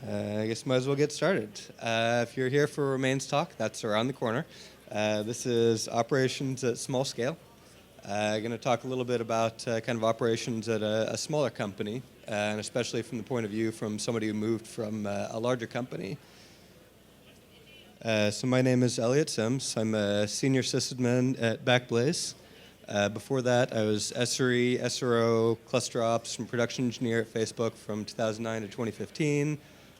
I guess might as well get started. If you're here for Remain's talk, that's around the corner. This is operations at small scale. I'm going to talk a little bit about kind of operations at a smaller company, and especially from the point of view from somebody who moved from a larger company. So my name is Elliott Sims. I'm a senior sysadmin at Backblaze. Before that, I was SRO, cluster ops, and production engineer at Facebook from 2009 to 2015.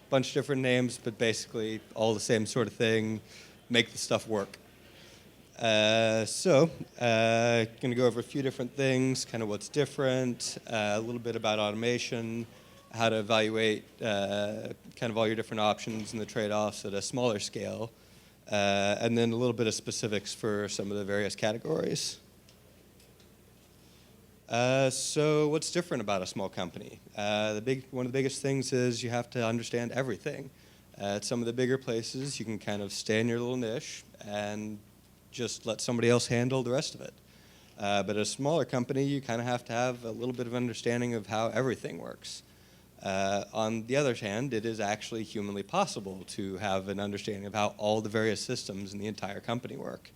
Bunch of different names, but basically all the same sort of thing, make the stuff work. Going to go over a few different things, kind of what's different, a little bit about automation, how to evaluate kind of all your different options and the trade-offs at a smaller scale, and then a little bit of specifics for some of the various categories. So what's different about a small company? One of the biggest things is you have to understand everything. At some of the bigger places, you can kind of stay in your little niche and just let somebody else handle the rest of it. But at a smaller company, you kind of have to have a little bit of understanding of how everything works. On the other hand, it is actually humanly possible to have an understanding of how all the various systems in the entire company work.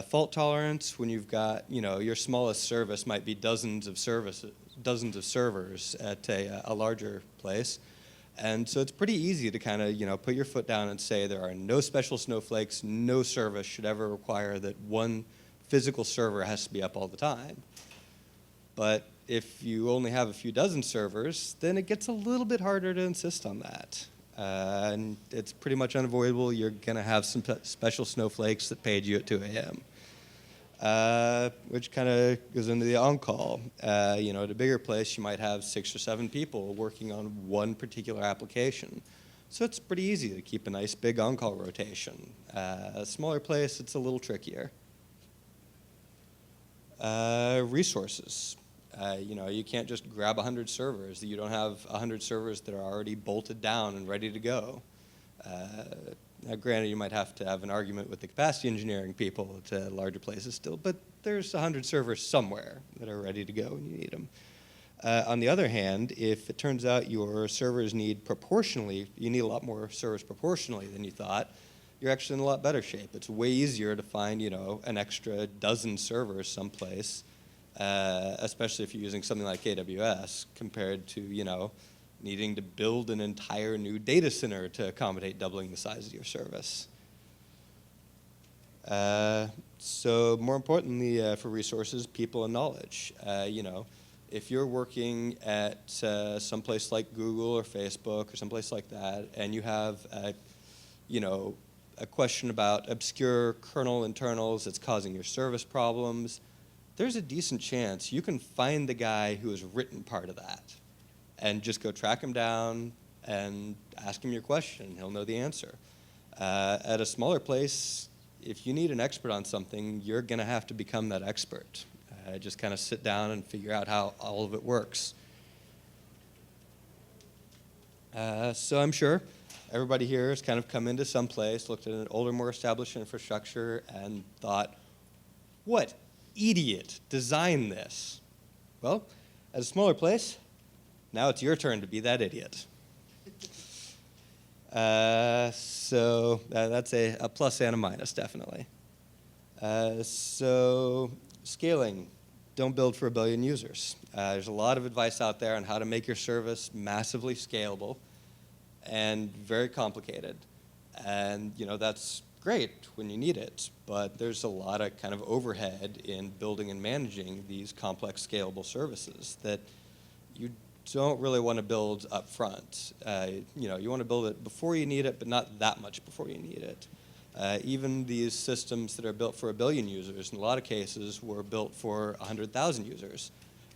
Fault tolerance, when you've got, your smallest service might be dozens of servers at a larger place. And so it's pretty easy to kind of, put your foot down and say there are no special snowflakes, no service should ever require that one physical server has to be up all the time. But if you only have a few dozen servers, then it gets a little bit harder to insist on that. And it's pretty much unavoidable. You're going to have some special snowflakes that page you at 2 a.m., which kind of goes into the on-call. At a bigger place, you might have 6 or 7 people working on one particular application. So it's pretty easy to keep a nice big on-call rotation. A smaller place, it's a little trickier. Resources. You can't just grab 100 servers. You don't have 100 servers that are already bolted down and ready to go. Now, granted, you might have to have an argument with the capacity engineering people at larger places still, but there's 100 servers somewhere that are ready to go when you need them. On the other hand, if it turns out your servers you need a lot more servers proportionally than you thought, you're actually in a lot better shape. It's way easier to find, an extra dozen servers someplace, especially if you're using something like AWS, compared to, needing to build an entire new data center to accommodate doubling the size of your service. So more importantly for resources, people and knowledge. If you're working at someplace like Google or Facebook or someplace like that, and you have a question about obscure kernel internals that's causing your service problems, there's a decent chance you can find the guy who has written part of that and just go track him down and ask him your question. He'll know the answer. At a smaller place, if you need an expert on something, you're going to have to become that expert. Just kind of sit down and figure out how all of it works. So I'm sure everybody here has kind of come into some place, looked at an older, more established infrastructure, and thought, what idiot designed this? Well, at a smaller place, now it's your turn to be that idiot. So that's a plus and a minus, definitely. So scaling, don't build for 1 billion users. There's a lot of advice out there on how to make your service massively scalable and very complicated. And, that's great when you need it, but there's a lot of kind of overhead in building and managing these complex scalable services that you don't really want to build up front. You want to build it before you need it, but not that much before you need it. Even these systems that are built for 1 billion users, in a lot of cases, were built for 100,000 users.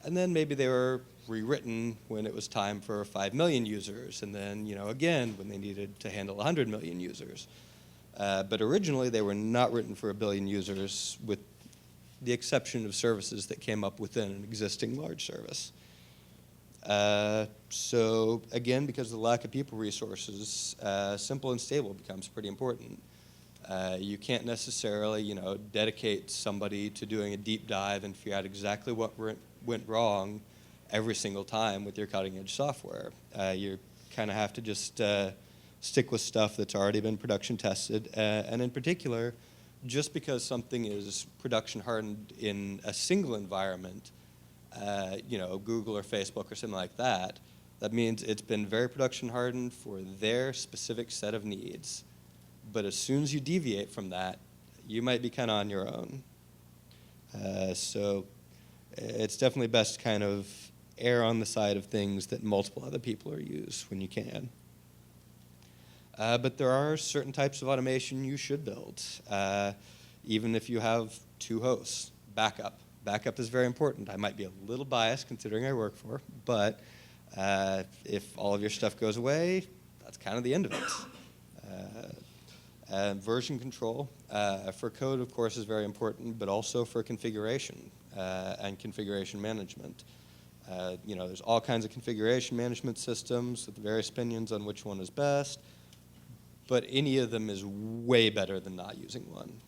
And then maybe they were rewritten when it was time for 5 million users, and then, again, when they needed to handle 100 million users. But originally, they were not written for 1 billion users, with the exception of services that came up within an existing large service. So again, because of the lack of people resources, simple and stable becomes pretty important. You can't necessarily, dedicate somebody to doing a deep dive and figure out exactly what went wrong every single time with your cutting-edge software. You're kind of have to just stick with stuff that's already been production tested. And in particular, just because something is production hardened in a single environment, Google or Facebook or something like that, that means it's been very production hardened for their specific set of needs. But as soon as you deviate from that, you might be kind of on your own. So it's definitely best to kind of err on the side of things that multiple other people are used when you can. But there are certain types of automation you should build, even if you have 2 hosts. Backup. Backup is very important. I might be a little biased considering I work for, but if all of your stuff goes away, that's kind of the end of it. Version control for code, of course, is very important, but also for configuration and configuration management. There's all kinds of configuration management systems with various opinions on which one is best, but any of them is way better than not using one.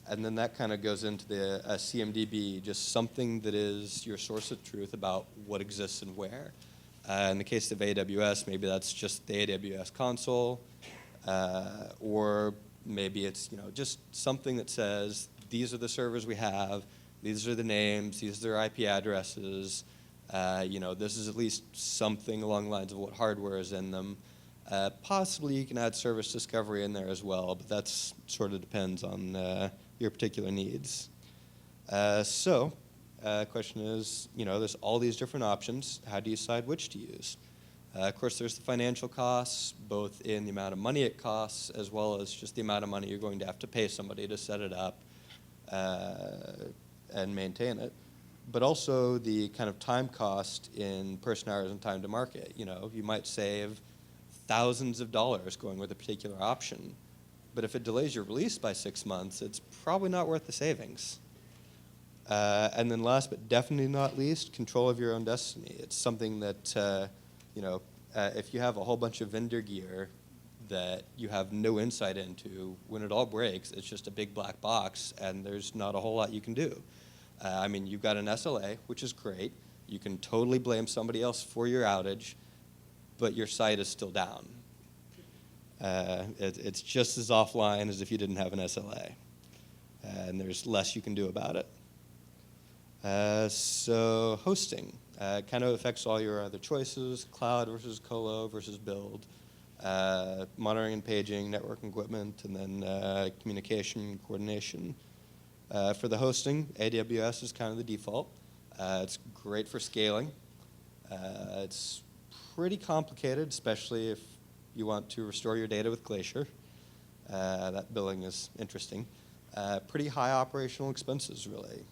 And then that kind of goes into the CMDB, just something that is your source of truth about what exists and where. In the case of AWS, maybe that's just the AWS console, or maybe it's just something that says these are the servers we have, these are the names, these are their IP addresses. This is at least something along the lines of what hardware is in them. Possibly you can add service discovery in there as well, but that's sort of depends on your particular needs. So the question is, there's all these different options. How do you decide which to use? Of course, there's the financial costs, both in the amount of money it costs, as well as just the amount of money you're going to have to pay somebody to set it up and maintain it. But also the kind of time cost in person hours and time to market. You might save thousands of dollars going with a particular option, but if it delays your release by 6 months, it's probably not worth the savings. And then last but definitely not least, control of your own destiny. It's something that, if you have a whole bunch of vendor gear that you have no insight into, when it all breaks, it's just a big black box, and there's not a whole lot you can do. You've got an SLA, which is great. You can totally blame somebody else for your outage, but your site is still down. It's just as offline as if you didn't have an SLA. And there's less you can do about it. So hosting kind of affects all your other choices: cloud versus colo versus build, monitoring and paging, network equipment, and then communication coordination. For the hosting, AWS is kind of the default. It's great for scaling. It's pretty complicated, especially if you want to restore your data with Glacier. That billing is interesting. Pretty high operational expenses, really,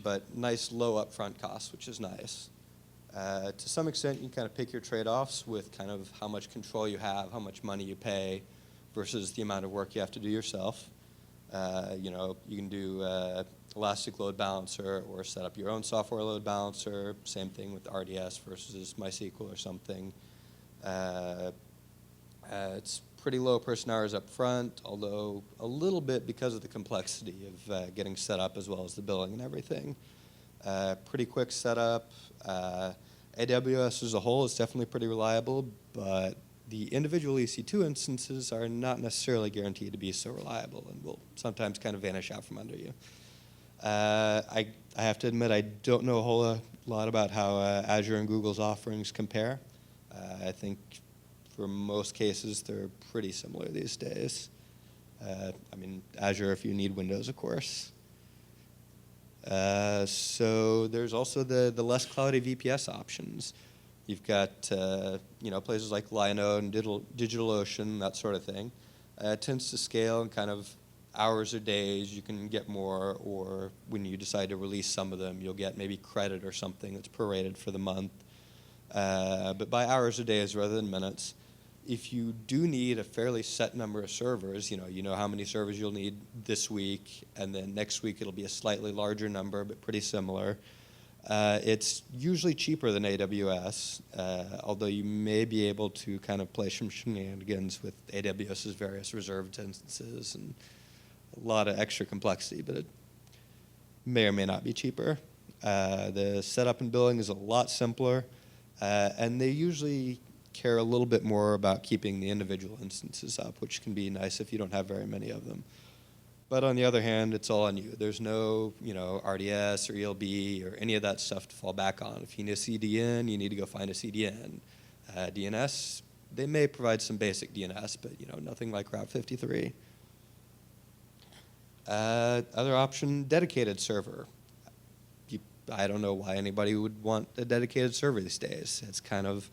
but nice low upfront costs, which is nice. To some extent, you can kind of pick your trade-offs with kind of how much control you have, how much money you pay, versus the amount of work you have to do yourself. You can do Elastic Load Balancer or set up your own software load balancer. Same thing with RDS versus MySQL or something. It's pretty low person hours up front, although a little bit because of the complexity of getting set up as well as the billing and everything. Pretty quick setup. AWS as a whole is definitely pretty reliable, but the individual EC2 instances are not necessarily guaranteed to be so reliable and will sometimes kind of vanish out from under you. I have to admit I don't know a whole lot about how Azure and Google's offerings compare. I think for most cases they're pretty similar these days. Azure if you need Windows, of course. So there's also the less cloudy VPS options. You've got places like Linode and DigitalOcean, that sort of thing. It tends to scale in kind of hours or days. You can get more, or when you decide to release some of them, you'll get maybe credit or something that's prorated for the month. But by hours or days rather than minutes. If you do need a fairly set number of servers, you know how many servers you'll need this week, and then next week it'll be a slightly larger number, but pretty similar. It's usually cheaper than AWS, although you may be able to kind of play some shenanigans with AWS's various reserved instances and a lot of extra complexity, but it may or may not be cheaper. The setup and billing is a lot simpler. And they usually care a little bit more about keeping the individual instances up, which can be nice if you don't have very many of them. But on the other hand, it's all on you. There's no, RDS or ELB or any of that stuff to fall back on. If you need a CDN, you need to go find a CDN. DNS, they may provide some basic DNS, but nothing like Route 53. Other option, dedicated server. I don't know why anybody would want a dedicated server these days. It's kind of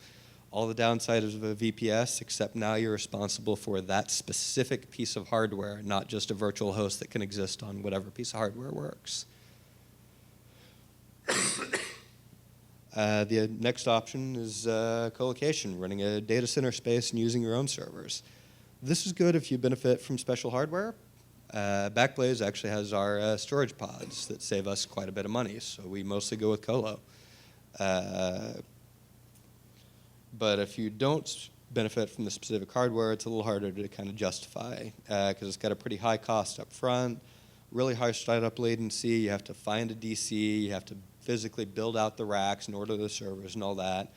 all the downsides of a VPS, except now you're responsible for that specific piece of hardware, not just a virtual host that can exist on whatever piece of hardware works. The next option is colocation, running a data center space and using your own servers. This is good if you benefit from special hardware. Backblaze actually has our storage pods that save us quite a bit of money, so we mostly go with colo. But if you don't benefit from the specific hardware, it's a little harder to kind of justify because it's got a pretty high cost up front, really high startup latency. You have to find a DC. You have to physically build out the racks and order the servers and all that.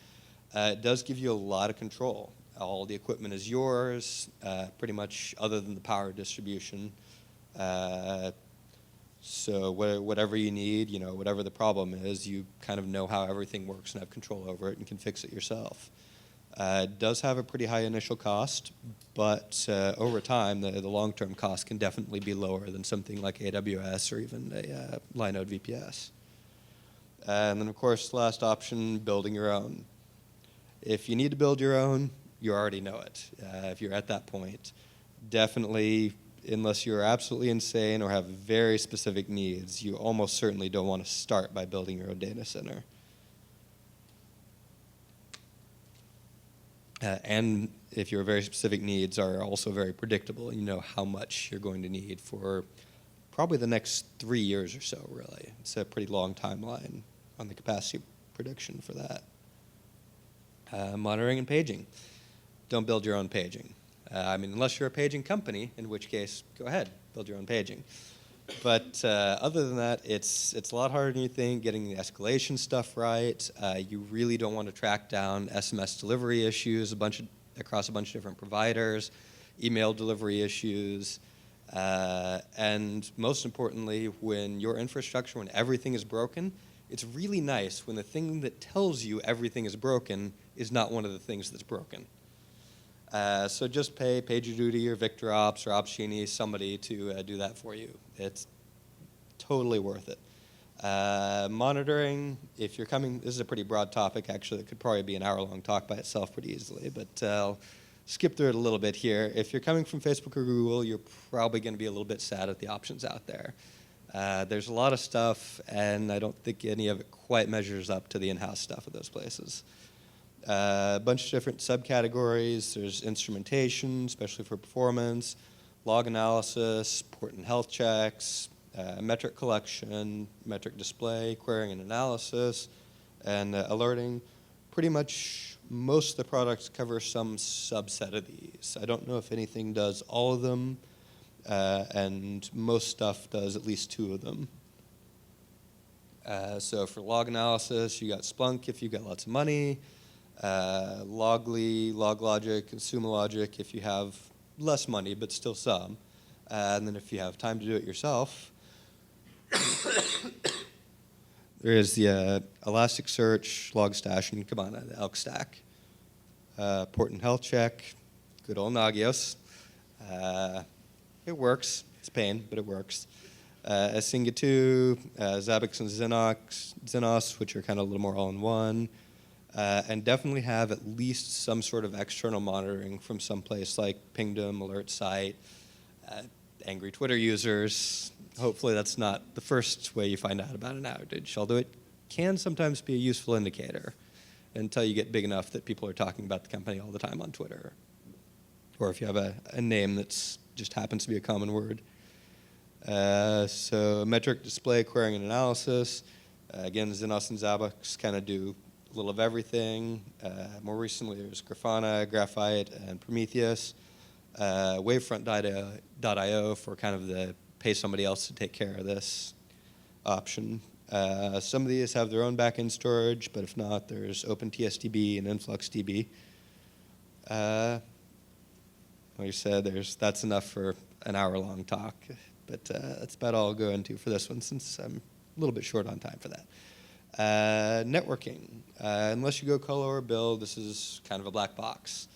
It does give you a lot of control. All the equipment is yours, pretty much other than the power distribution. So whatever you need, whatever the problem is, you kind of know how everything works and have control over it and can fix it yourself. It does have a pretty high initial cost, but over time, the long-term cost can definitely be lower than something like AWS or even a Linode VPS. And then, of course, the last option, building your own. If you need to build your own, you already know it. If you're at that point, definitely, unless you're absolutely insane or have very specific needs, you almost certainly don't want to start by building your own data center. And if your very specific needs are also very predictable, you know how much you're going to need for probably the next 3 years or so, really. It's a pretty long timeline on the capacity prediction for that. Monitoring and paging. Don't build your own paging. Unless you're a paging company, in which case, go ahead, build your own paging. But other than that, it's a lot harder than you think, getting the escalation stuff right. You really don't want to track down SMS delivery issues across a bunch of different providers, email delivery issues, and most importantly, when your infrastructure, when everything is broken, it's really nice when the thing that tells you everything is broken is not one of the things that's broken. So just pay PagerDuty or VictorOps or Opsgenie, somebody to do that for you. It's totally worth it. Monitoring, if you're coming, this is a pretty broad topic, actually. It could probably be an hour-long talk by itself pretty easily, but I'll skip through it a little bit here. If you're coming from Facebook or Google, you're probably going to be a little bit sad at the options out there. There's a lot of stuff, and I don't think any of it quite measures up to the in-house stuff at those places. A bunch of different subcategories. There's instrumentation, especially for performance, log analysis, port and health checks, metric collection, metric display, querying and analysis, and alerting. Pretty much most of the products cover some subset of these. I don't know if anything does all of them, and most stuff does at least 2 of them. So for log analysis, you got Splunk if you've got lots of money, Logly, LogLogic, and SumoLogic if you have less money, but still some. And then if you have time to do it yourself, there is the Elasticsearch, Logstash, and Kibana, the Elk Stack. Port and health check, good old Nagios. It works. It's pain, but it works. Asinga 2, Zabbix and Xenos, which are kind of a little more all-in-one. And definitely have at least some sort of external monitoring from some place like Pingdom, AlertSite, angry Twitter users. Hopefully that's not the first way you find out about an outage, although it can sometimes be a useful indicator until you get big enough that people are talking about the company all the time on Twitter. Or if you have a name that just happens to be a common word. So metric display, querying and analysis. Again, Xenos and Zabbix kind of do a little of everything. More recently, there's Grafana, Graphite, and Prometheus. Wavefront.io for kind of the pay somebody else to take care of this option. Some of these have their own backend storage, but if not, there's OpenTSDB and InfluxDB. Like I said, that's enough for an hour-long talk, but that's about all I'll go into for this one since I'm a little bit short on time for that. Networking. Unless you go colo or build, this is kind of a black box.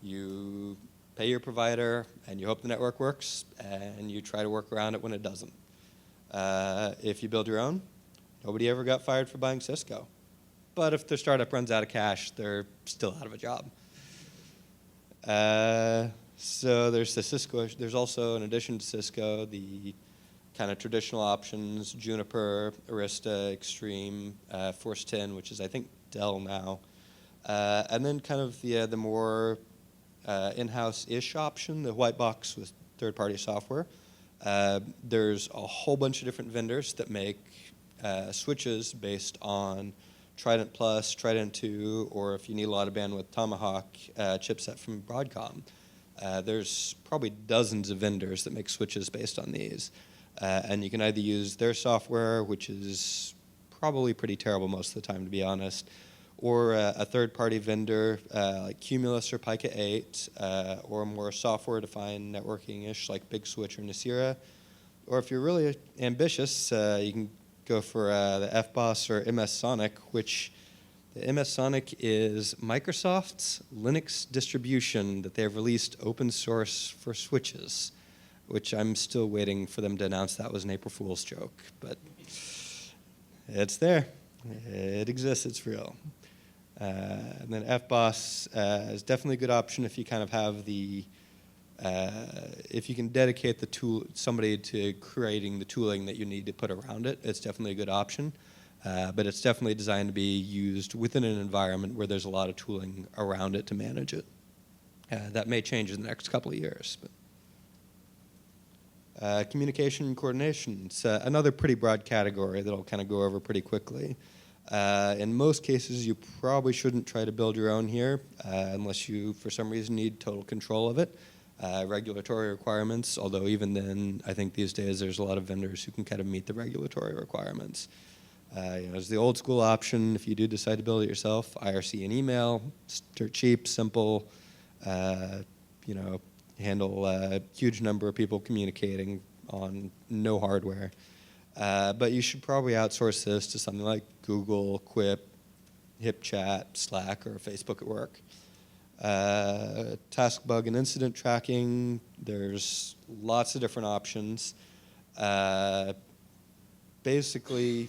You pay your provider, and you hope the network works, and you try to work around it when it doesn't. If you build your own, nobody ever got fired for buying Cisco. But if their startup runs out of cash, they're still out of a job. So there's the Cisco. There's also, in addition to Cisco, the kind of traditional options: Juniper, Arista, Extreme, Force 10, which is I think Dell now, and then kind of the more in-house-ish option, the white box with third-party software. There's a whole bunch of different vendors that make switches based on Trident Plus, Trident 2, or if you need a lot of bandwidth, Tomahawk chipset from Broadcom. There's probably dozens of vendors that make switches based on these. And you can either use their software, which is probably pretty terrible most of the time, to be honest, or a third-party vendor like Cumulus or Pica 8, or more software-defined networking-ish like Big Switch or Nicira. Or if you're really ambitious, you can go for the FBOSS or MS Sonic, which the MS Sonic is Microsoft's Linux distribution that they have released open source for switches, which I'm still waiting for them to announce that was an April Fool's joke, but it's there. It exists, it's real. And then FBOSS is definitely a good option if you kind of have the, if you can dedicate the tool, somebody to creating the tooling that you need to put around it, it's definitely a good option. But it's definitely designed to be used within an environment where there's a lot of tooling around it to manage it. That may change in the next couple of years. But. Communication and coordination. It's another pretty broad category that I'll kind of go over pretty quickly. In most cases, you probably shouldn't try to build your own here unless you, for some reason, need total control of it. Regulatory requirements, although even then, I think these days there's a lot of vendors who can kind of meet the regulatory requirements. There's the old school option if you do decide to build it yourself, IRC and email, dirt cheap, simple, handle a huge number of people communicating on no hardware. But you should probably outsource this to something like Google, Quip, HipChat, Slack, or Facebook at Work. Task, bug, and incident tracking, there's lots of different options. Basically,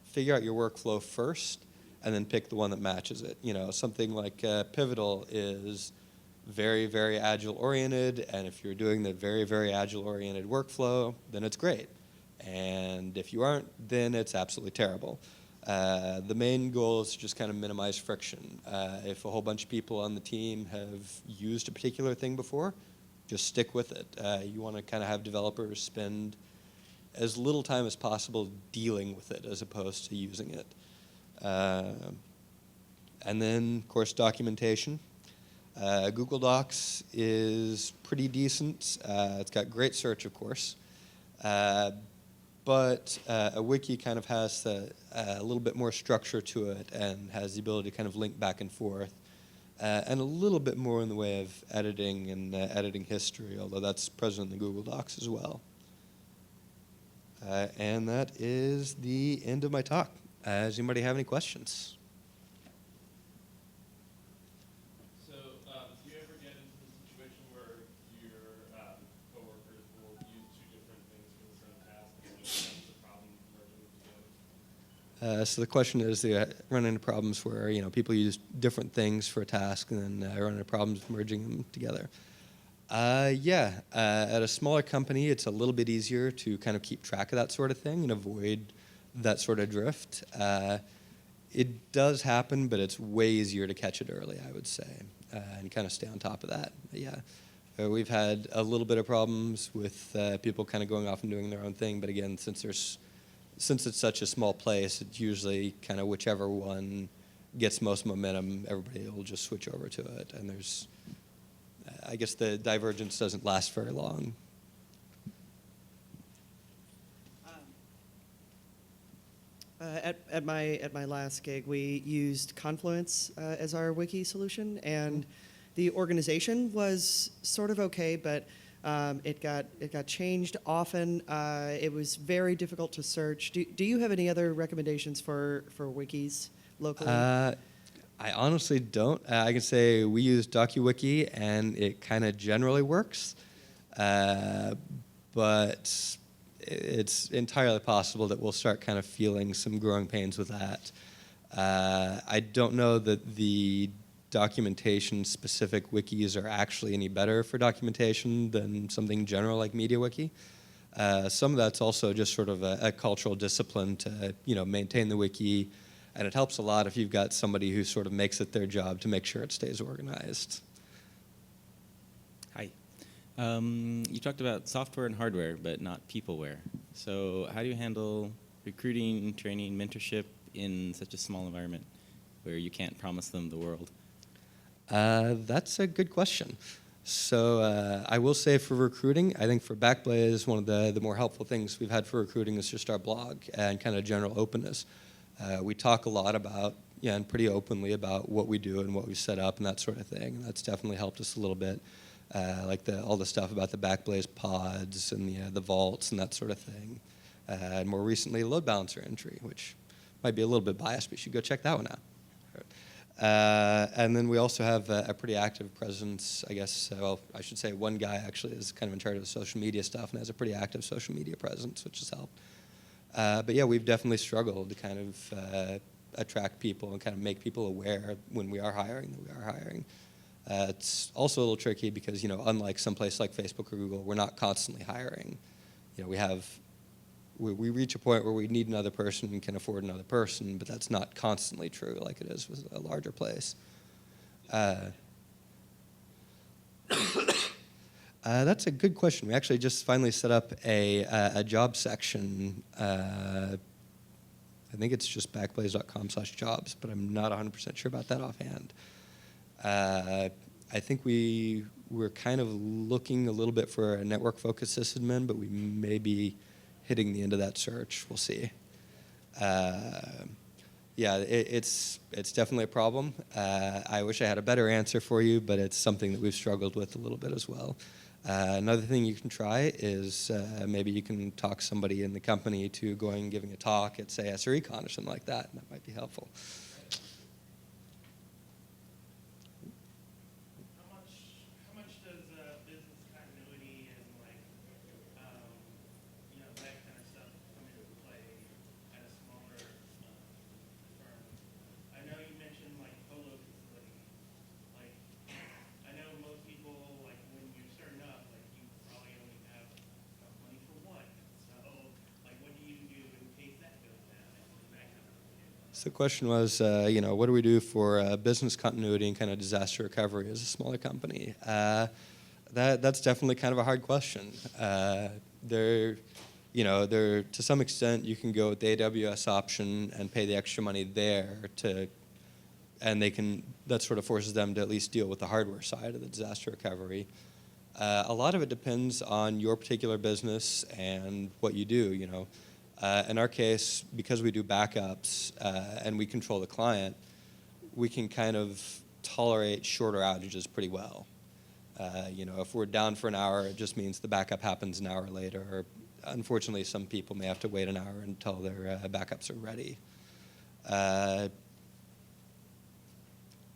figure out your workflow first, and then pick the one that matches it. Something like Pivotal is very, very agile-oriented, and if you're doing the very, very agile-oriented workflow, then it's great. And if you aren't, then it's absolutely terrible. The main goal is to just kind of minimize friction. If a whole bunch of people on the team have used a particular thing before, just stick with it. You want to kind of have developers spend as little time as possible dealing with it as opposed to using it. And then, of course, documentation. Google Docs is pretty decent. It's got great search, of course. But a wiki kind of has a little bit more structure to it and has the ability to kind of link back and forth. And a little bit more in the way of editing and editing history, although that's present in the Google Docs as well. And that is the end of my talk. Does anybody have any questions? So, do you ever get into the situation where your coworkers will use two different things for the same task and there's a problem merging them together? So the question is, do you run into problems where people use different things for a task and then run into problems merging them together? Yeah. At a smaller company, it's a little bit easier to kind of keep track of that sort of thing and avoid that sort of drift. It does happen, but it's way easier to catch it early, I would say, and kind of stay on top of that. But yeah, we've had a little bit of problems with people kind of going off and doing their own thing, but again, since it's such a small place, it's usually kind of whichever one gets most momentum, everybody will just switch over to it, and I guess the divergence doesn't last very long. At my last gig, we used Confluence as our wiki solution, and the organization was sort of okay, but it got changed often. It was very difficult to search. Do you have any other recommendations for wikis locally? I honestly don't. I can say we use DocuWiki, and it kind of generally works. But it's entirely possible that we'll start kind of feeling some growing pains with that. I don't know that the documentation-specific wikis are actually any better for documentation than something general like MediaWiki. Some of that's also just sort of a cultural discipline to, maintain the wiki, and it helps a lot if you've got somebody who sort of makes it their job to make sure it stays organized. Hi. You talked about software and hardware, but not peopleware. So how do you handle recruiting, training, mentorship in such a small environment where you can't promise them the world? That's a good question. So I will say for recruiting, I think for Backblaze, one of the more helpful things we've had for recruiting is just our blog and kind of general openness. We talk a lot about, and pretty openly about what we do and what we set up and that sort of thing. And that's definitely helped us a little bit. Like all the stuff about the Backblaze pods and the vaults and that sort of thing. And more recently, load balancer entry, which might be a little bit biased, but you should go check that one out. And then we also have a pretty active presence, I guess. Well, I should say one guy actually is kind of in charge of the social media stuff and has a pretty active social media presence, which has helped. But yeah, we've definitely struggled to kind of attract people and kind of make people aware when we are hiring that we are hiring. It's also a little tricky because, unlike someplace like Facebook or Google, we're not constantly hiring. We reach a point where we need another person and can afford another person, but that's not constantly true like it is with a larger place. That's a good question. We actually just finally set up a job section. I think it's just backblaze.com/jobs, but I'm not 100% sure about that offhand. I think we're kind of looking a little bit for a network-focused sysadmin, but we may be hitting the end of that search. We'll see. Yeah, it's definitely a problem. I wish I had a better answer for you, but it's something that we've struggled with a little bit as well. Another thing you can try is maybe you can talk somebody in the company to going and giving a talk at, say, SREcon or something like that, and that might be helpful. How much does business continuity and that kind of stuff come into play at a smaller firm? I know you mentioned colo facility. I know most people when you're starting up, you probably only have enough money for one. So what do you do in case that goes down and that kind of thing? So the question was, what do we do for business continuity and kind of disaster recovery as a smaller company? That's definitely kind of a hard question. To some extent, you can go with the AWS option and pay the extra money there and that sort of forces them to at least deal with the hardware side of the disaster recovery. A lot of it depends on your particular business and what you do, In our case, because we do backups and we control the client, we can kind of tolerate shorter outages pretty well. If we're down for an hour, it just means the backup happens an hour later. Or, unfortunately, some people may have to wait an hour until their backups are ready.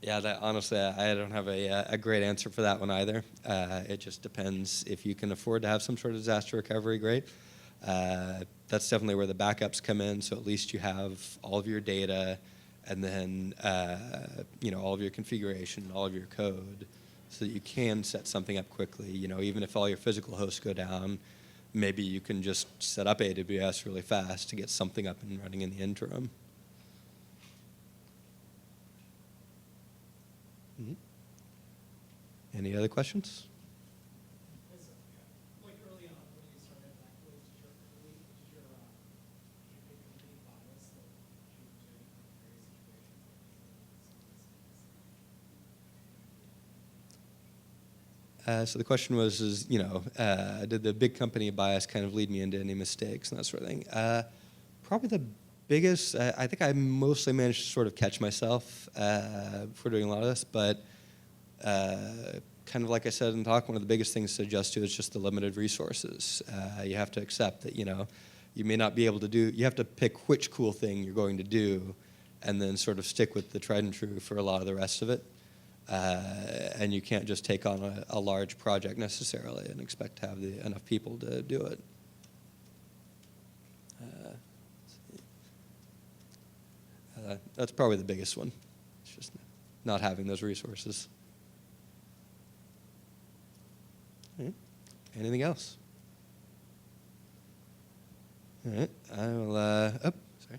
Honestly, I don't have a great answer for that one either. It just depends. If you can afford to have some sort of disaster recovery, great. That's definitely where the backups come in, so at least you have all of your data and then all of your configuration, all of your code, so that you can set something up quickly. Even if all your physical hosts go down, maybe you can just set up AWS really fast to get something up and running in the interim. Mm-hmm. Any other questions? Early on when you started Backblaze, did your big company bias that you were doing various situations? So the question was, did the big company bias kind of lead me into any mistakes and that sort of thing? Probably the biggest, I think I mostly managed to sort of catch myself for doing a lot of this, but kind of like I said in the talk, one of the biggest things to adjust to is just the limited resources. You have to accept that, you may not be able to do, you have to pick which cool thing you're going to do and then sort of stick with the tried and true for a lot of the rest of it. And you can't just take on a large project necessarily and expect to have enough people to do it. That's probably the biggest one. It's just not having those resources. All right. Anything else? All right. I will. Oh, sorry.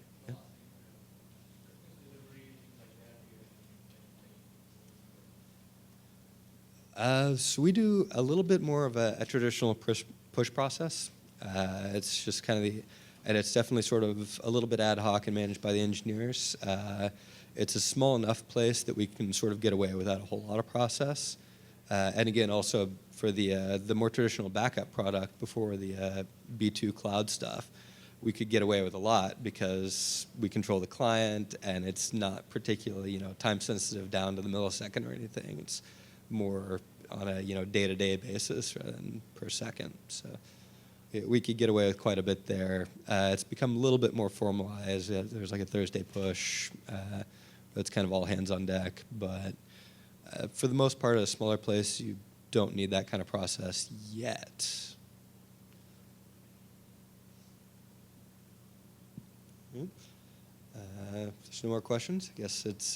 Yeah. So we do a little bit more of a traditional push process. It's just kind of and it's definitely sort of a little bit ad hoc and managed by the engineers. It's a small enough place that we can sort of get away without a whole lot of process. And again, also for the more traditional backup product before the B2 cloud stuff, we could get away with a lot because we control the client and it's not particularly time sensitive down to the millisecond or anything. It's more on a day-to-day basis rather than per second. So we could get away with quite a bit there. It's become a little bit more formalized. There's like a Thursday push. It's kind of all hands on deck. But for the most part, at a smaller place, you don't need that kind of process yet. If there's no more questions, I guess it's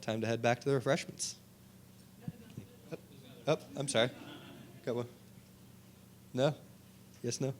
time to head back to the refreshments. Oh, I'm sorry. Got one. No? Yes, no?